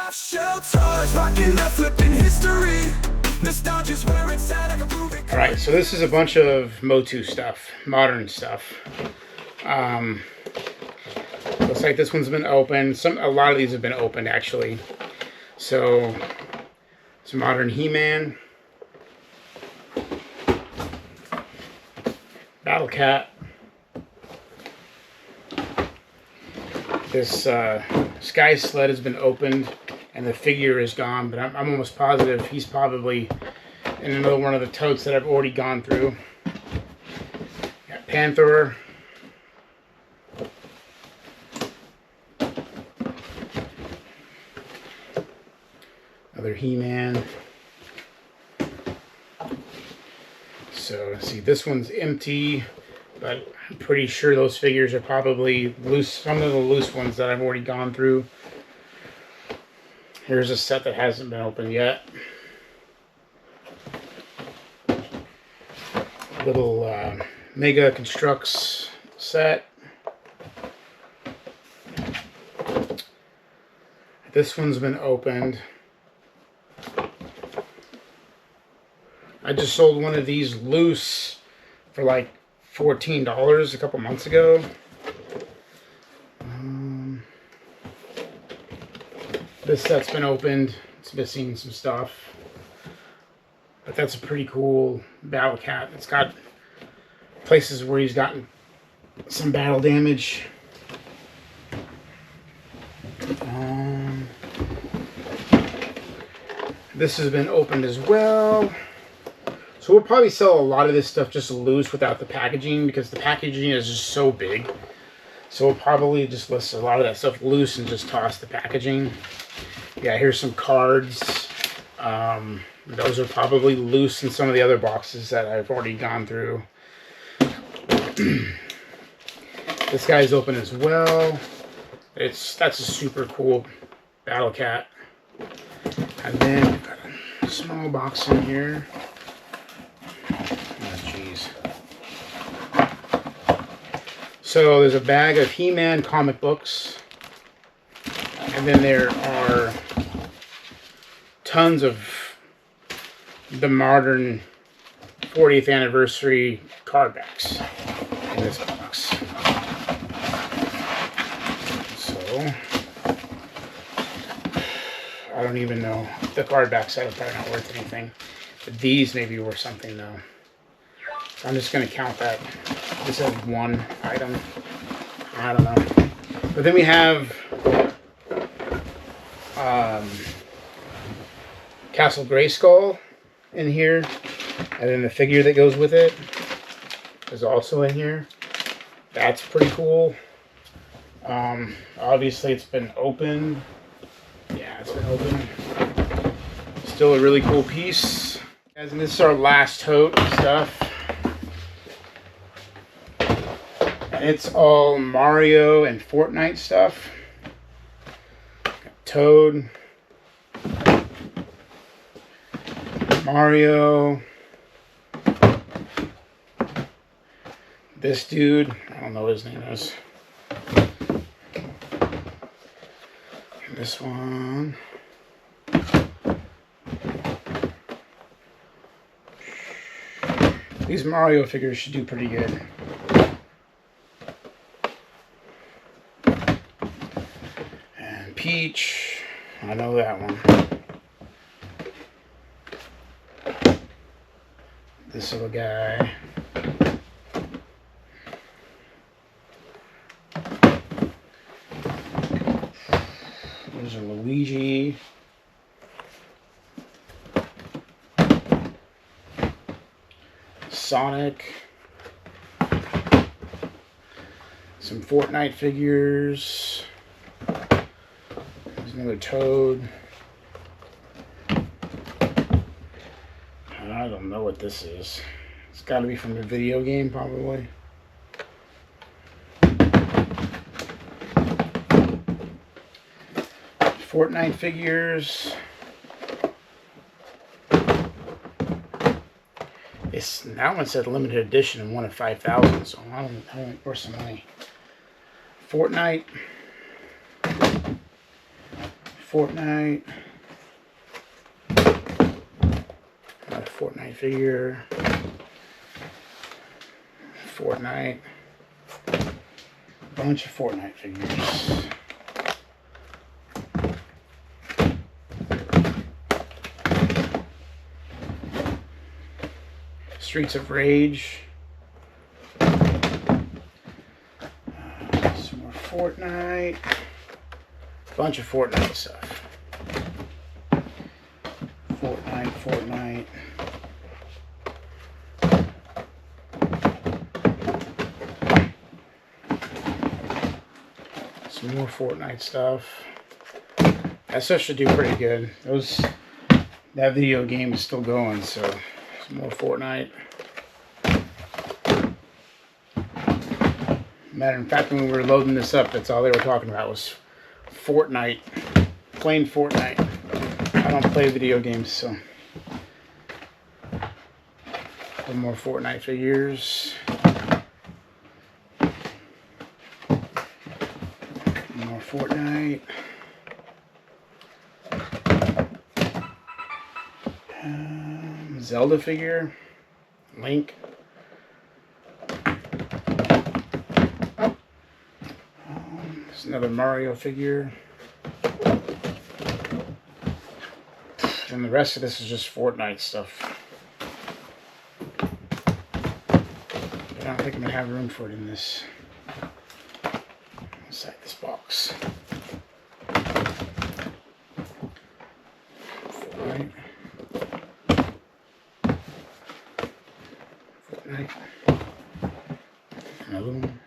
Halfshelltoys, rocking that flipping history. Nostalgia's where it's at, I can prove it. Alright, so this is a bunch of motu stuff, modern stuff. Looks like this one's been opened. A lot of these have been opened actually. So it's a modern He-Man, Battle Cat. This Sky Sled has been opened and the figure is gone, but I'm almost positive he's probably in another one of the totes that I've already gone through. Got Panther. Another He-Man. So let's see, this one's empty, but I'm pretty sure those figures are probably loose, some of the loose ones that I've already gone through. Here's a set that hasn't been opened yet. Little Mega Constructs set. This one's been opened. I just sold one of these loose for like $14 a couple months ago. This set's been opened. It's missing some stuff. But that's a pretty cool Battle Cat. It's got places where he's gotten some battle damage. This has been opened as well. So we'll probably sell a lot of this stuff just loose without the packaging, because the packaging is just so big. So we'll probably just list a lot of that stuff loose and just toss the packaging. Yeah, here's some cards. Those are probably loose in some of the other boxes that I've already gone through. This guy's open as well. That's a super cool Battle Cat. And then we've got a small box in here. Oh, jeez. So there's a bag of He-Man comic books. And then there are tons of the modern 40th anniversary card backs in this box. So I don't even know. The card backs are probably not worth anything. But these may be worth something though. So I'm just going to count that. This as one item. I don't know. But then we have Castle Grayskull in here, and then the figure that goes with it is also in here. That's pretty cool. Obviously it's been opened. Yeah, it's been opened. Still a really cool piece. Guys, and this is our last tote stuff. And it's all Mario and Fortnite stuff. Got Toad, Mario, this dude, I don't know what his name is. This one. These Mario figures should do pretty good. And Peach, I know that one. This little guy. There's a Luigi. Sonic. Some Fortnite figures. There's another Toad. I don't know what this is. It's got to be from the video game, probably. Fortnite figures. That one said limited edition and 1 of 5,000, so I don't worth some money. Fortnite. Fortnite. Another Fortnite figure. Fortnite. Bunch of Fortnite figures. Streets of Rage. Some more Fortnite. Bunch of Fortnite stuff. Fortnite. Some more Fortnite stuff. That stuff should do pretty good. That video game is still going, so some more Fortnite. Matter of fact, when we were loading this up, that's all they were talking about was Fortnite. Plain Fortnite. I don't play video games, so. Some more Fortnite figures. More Fortnite. Zelda figure. Link. There's another Mario figure. And the rest of this is just Fortnite stuff. I don't think I'm going to have room for it in this. Inside this box. Fortnite. Fortnite. Another one.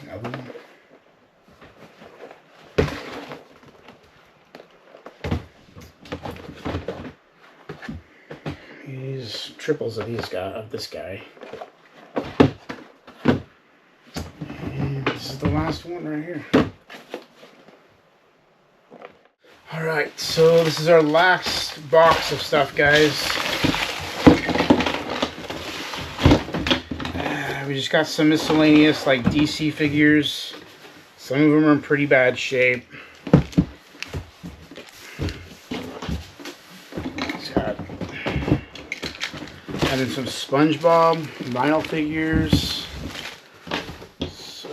Another one. These triples of this guy. And this is the last one right here. Alright, so this is our last box of stuff, guys. We just got some miscellaneous like DC figures. Some of them are in pretty bad shape. And then some SpongeBob vinyl figures. So,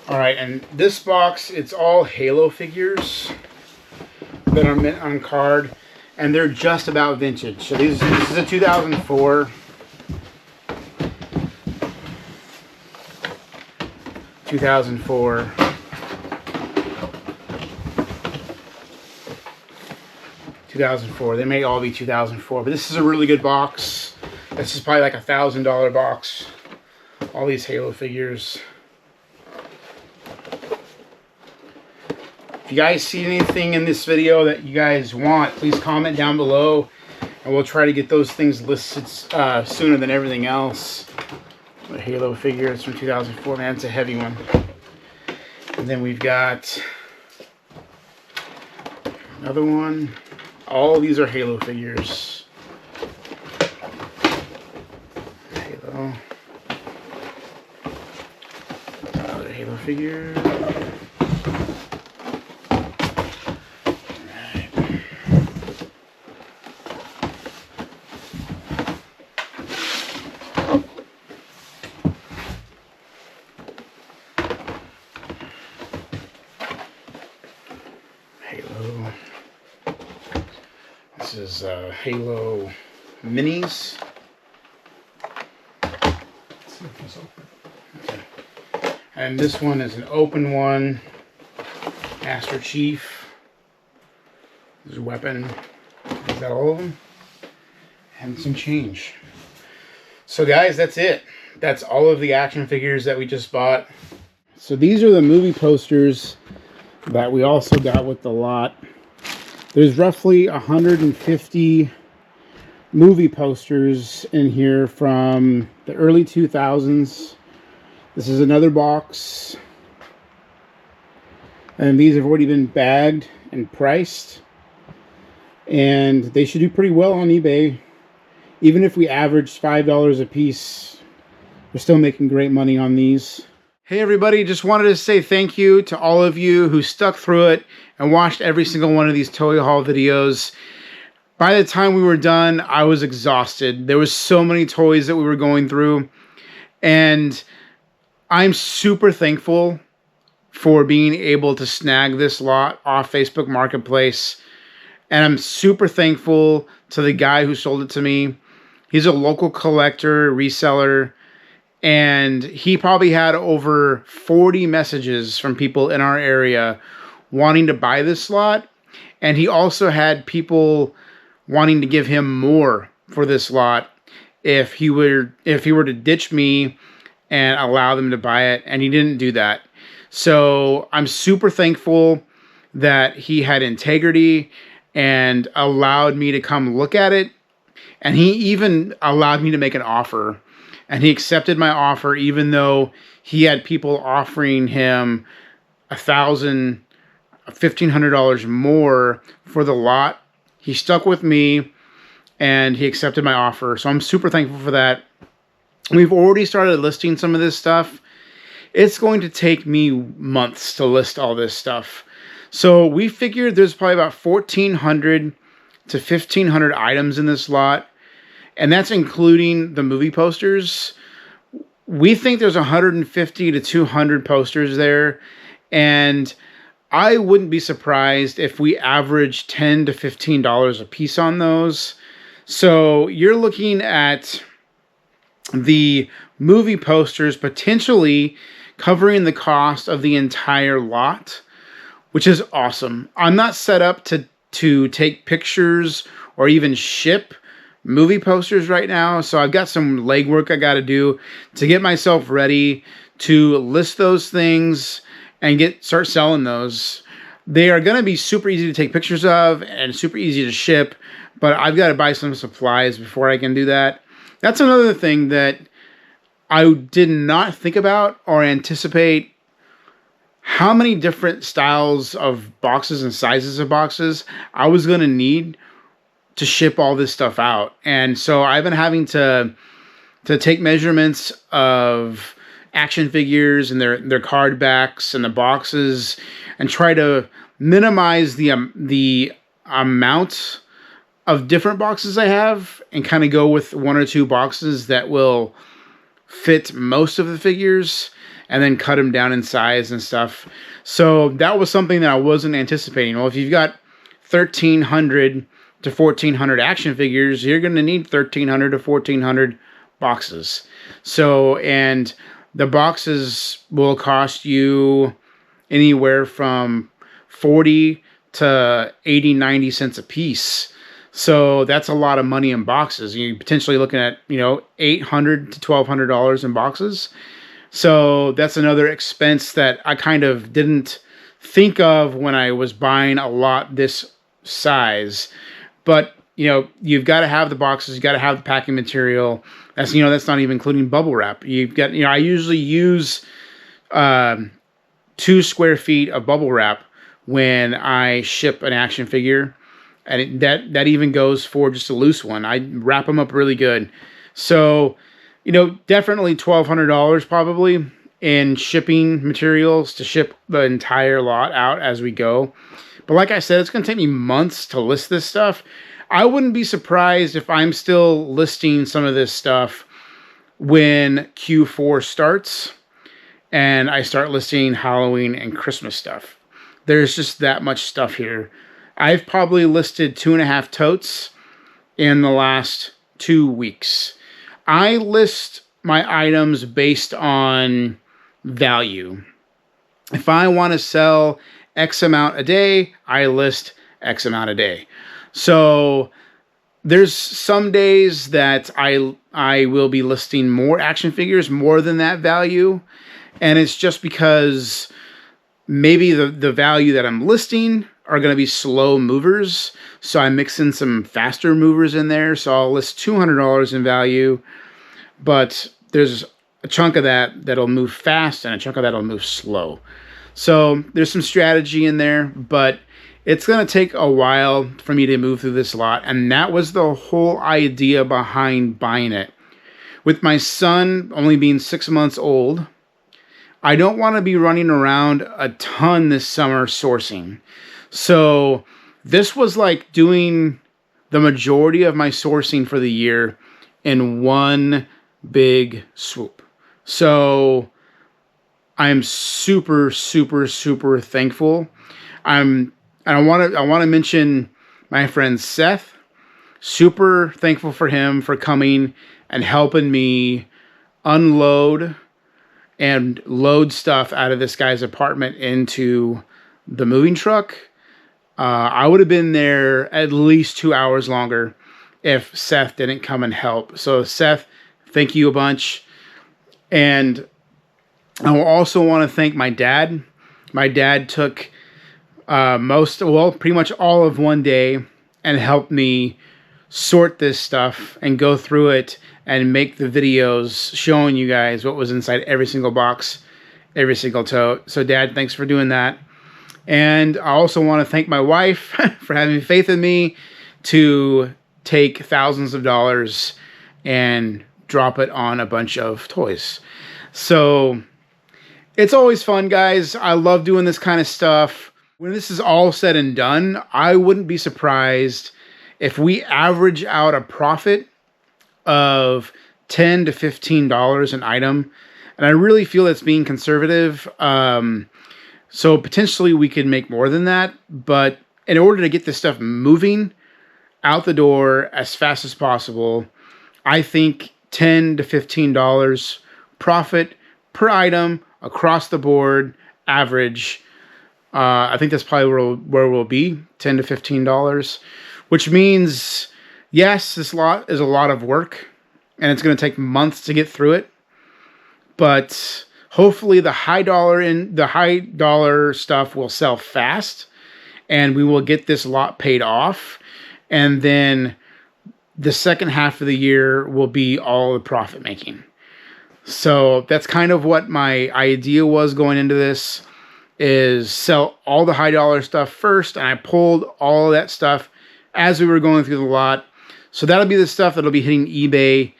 all right, and this box, it's all Halo figures that are mint on card, and they're just about vintage. So this is a 2004. 2004. 2004. They may all be 2004, but this is a really good box. This is probably like $1,000 box. All these Halo figures. If you guys see anything in this video that you guys want, please comment down below, and we'll try to get those things listed sooner than everything else. The Halo figure is from 2004. Man, it's a heavy one. And then we've got another one. All these are Halo figures. Halo. Another Halo figure. Alright. Halo. This is Halo Minis. Okay. And this one is an open one. Master Chief. There's a weapon. Is that all of them? And some change. So guys, that's it. That's all of the action figures that we just bought. So these are the movie posters that we also got with the lot. There's roughly 150 movie posters in here from the early 2000s. This is another box. And these have already been bagged and priced. And they should do pretty well on eBay. Even if we average $5 a piece, we're still making great money on these. Hey everybody, just wanted to say thank you to all of you who stuck through it and watched every single one of these toy haul videos. By the time we were done, I was exhausted. There was so many toys that we were going through, and I'm super thankful for being able to snag this lot off Facebook Marketplace. And I'm super thankful to the guy who sold it to me. He's a local collector, reseller, and he probably had over 40 messages from people in our area wanting to buy this lot. And he also had people wanting to give him more for this lot if he were to ditch me and allow them to buy it. And he didn't do that. So I'm super thankful that he had integrity and allowed me to come look at it. And he even allowed me to make an offer. And he accepted my offer, even though he had people offering him $1,000, $1,500 more for the lot. He stuck with me and he accepted my offer. So I'm super thankful for that. We've already started listing some of this stuff. It's going to take me months to list all this stuff. So we figured there's probably about 1,400 to 1,500 items in this lot. And that's including the movie posters. We think there's 150 to 200 posters there. And I wouldn't be surprised if we average $10 to $15 a piece on those. So you're looking at the movie posters potentially covering the cost of the entire lot, which is awesome. I'm not set up to take pictures or even ship movie posters right now, so I've got some legwork I got to do to get myself ready to list those things and start selling those. They are going to be super easy to take pictures of and super easy to ship, but I've got to buy some supplies before I can do that. That's another thing that I did not think about or anticipate, how many different styles of boxes and sizes of boxes I was going to need to ship all this stuff out. And so I've been having to take measurements of action figures and their card backs and the boxes and try to minimize the amount of different boxes I have and kind of go with one or two boxes that will fit most of the figures and then cut them down in size and stuff. So that was something that I wasn't anticipating. Well, if you've got 1,300 to 1,400 action figures, you're going to need 1,300 to 1,400 boxes. So, and the boxes will cost you anywhere from 40 to 80, 90 cents a piece. So that's a lot of money in boxes. You're potentially looking at, $800 to $1,200 in boxes. So that's another expense that I kind of didn't think of when I was buying a lot this size. But, you've got to have the boxes, you've got to have the packing material. That's not even including bubble wrap. You've got, I usually use 2 square feet of bubble wrap when I ship an action figure. And that even goes for just a loose one. I wrap them up really good. So, definitely $1,200 probably in shipping materials to ship the entire lot out as we go. But like I said, it's going to take me months to list this stuff. I wouldn't be surprised if I'm still listing some of this stuff when Q4 starts and I start listing Halloween and Christmas stuff. There's just that much stuff here. I've probably listed 2.5 totes in the last 2 weeks. I list my items based on value. If I want to sell X amount a day, I list X amount a day. So there's some days that I will be listing more action figures, more than that value. And it's just because maybe the value that I'm listing are going to be slow movers. So I mix in some faster movers in there. So I'll list $200 in value, but there's a chunk of that'll move fast and a chunk of that'll move slow. So there's some strategy in there, but it's going to take a while for me to move through this lot. And that was the whole idea behind buying it. With my son only being 6 months old, I don't want to be running around a ton this summer sourcing. So this was like doing the majority of my sourcing for the year in one big swoop. So I'm super, super, super thankful. I want to mention my friend Seth. Super thankful for him for coming and helping me unload and load stuff out of this guy's apartment into the moving truck. I would have been there at least 2 hours longer if Seth didn't come and help. So Seth, thank you a bunch. And I will also want to thank my dad. My dad took pretty much all of one day and helped me sort this stuff and go through it and make the videos showing you guys what was inside every single box, every single tote. So Dad, thanks for doing that. And I also want to thank my wife for having faith in me to take thousands of dollars and drop it on a bunch of toys. So it's always fun, guys. I love doing this kind of stuff. When this is all said and done, I wouldn't be surprised if we average out a profit of $10 to $15 an item. And I really feel that's being conservative. So potentially we could make more than that. But in order to get this stuff moving out the door as fast as possible, I think $10 to $15 profit per item across the board, average. I think that's probably where we'll be, $10 to $15, which means, yes, this lot is a lot of work and it's going to take months to get through it. But hopefully the high dollar stuff will sell fast and we will get this lot paid off. And then the second half of the year will be all the profit making. So that's kind of what my idea was going into this, is sell all the high dollar stuff first. And I pulled all of that stuff as we were going through the lot. So that'll be the stuff that'll be hitting eBay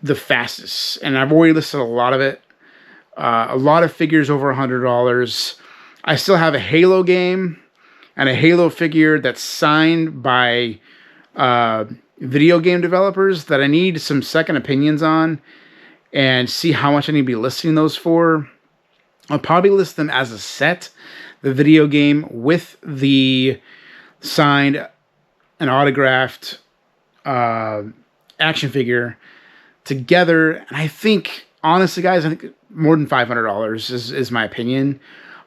the fastest. And I've already listed a lot of it. A lot of figures over $100. I still have a Halo game and a Halo figure that's signed by video game developers that I need some second opinions on and see how much I need to be listing those for. I'll probably list them as a set, the video game with the signed and autographed action figure together. And I think, honestly, guys, I think more than $500 is my opinion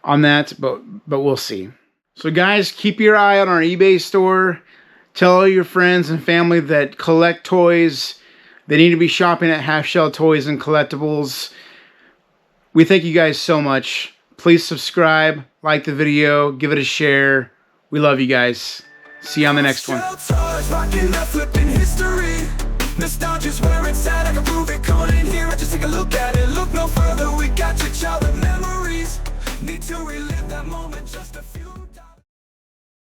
on that, but we'll see. So guys, keep your eye on our eBay store. Tell all your friends and family that collect toys. They need to be shopping at Halfshelltoys and Collectibles. We thank you guys so much. Please subscribe, like the video, give it a share. We love you guys. See you on the next one. Halfshelltoys, rocking that flipping history. Nostalgia's where it's at, I can prove it. Come in here and just take a look at it. Look no further, we got your childhood memories. Need to relive.